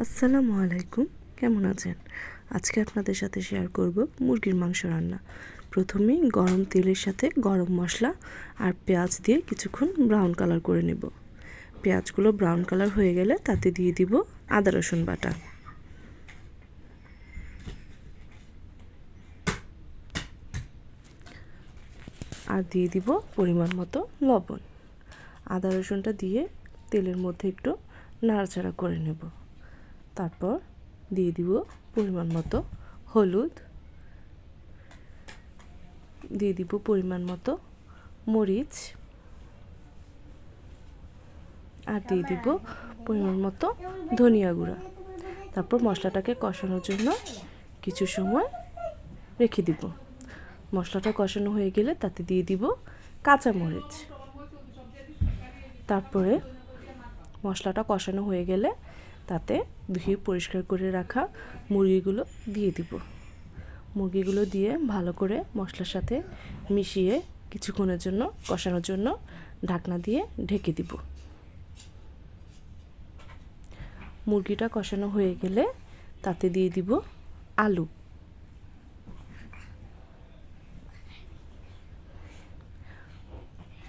আসসালামু আলাইকুম, কেমন আছেন? আজকে আপনাদের সাথে শেয়ার করব মুরগির মাংস রান্না। প্রথমেই গরম তেলের সাথে গরম মশলা আর পেঁয়াজ দিয়ে কিছুক্ষণ ব্রাউন কালার করে নেব। পেঁয়াজগুলো ব্রাউন কালার হয়ে গেলে তাতে দিয়ে দিব আদা রসুন বাটা। আর দিয়ে দিব পরিমাণ মতো লবণ। আদা রসুনটা দিয়ে তেলের মধ্যে একটু নাড়াচাড়া করে নেব। তারপর দিয়ে দিব পরিমাণ মতো হলুদ, দিয়ে দিব পরিমাণ মতো মরিচ, আর দিয়ে দিব পরিমাণ মতো ধনিয়া গুঁড়া। তারপর মশলাটাকে কষানোর জন্য কিছু সময় রেখে দিব। মশলাটা কষানো হয়ে গেলে তাতে দিয়ে দিব কাঁচামরিচ। তারপরে মশলাটা কষানো হয়ে গেলে তাতে ধুয়ে পরিষ্কার করে রাখা মুরগিগুলো দিয়ে দিব। মুরগিগুলো দিয়ে ভালো করে মশলার সাথে মিশিয়ে কিছুক্ষণের জন্য কষানোর জন্য ঢাকনা দিয়ে ঢেকে দিব। মুরগিটা কষানো হয়ে গেলে তাতে দিয়ে দিব আলু।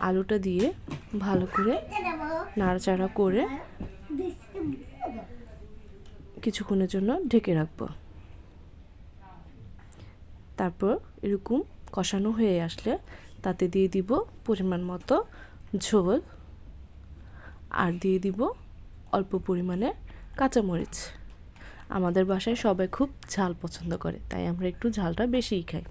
আলুটা দিয়ে ভালো করে নাড়াচাড়া করে কিছুক্ষণের জন্য ঢেকে রাখবো। তারপর এরকম কষানো হয়ে আসলে তাতে দিয়ে দিব পরিমাণ মতো ঝোল, আর দিয়ে দিব অল্প পরিমাণে কাঁচামরিচ। আমাদের বাসায় সবাই খুব ঝাল পছন্দ করে, তাই আমরা একটু ঝালটা বেশিই খাই।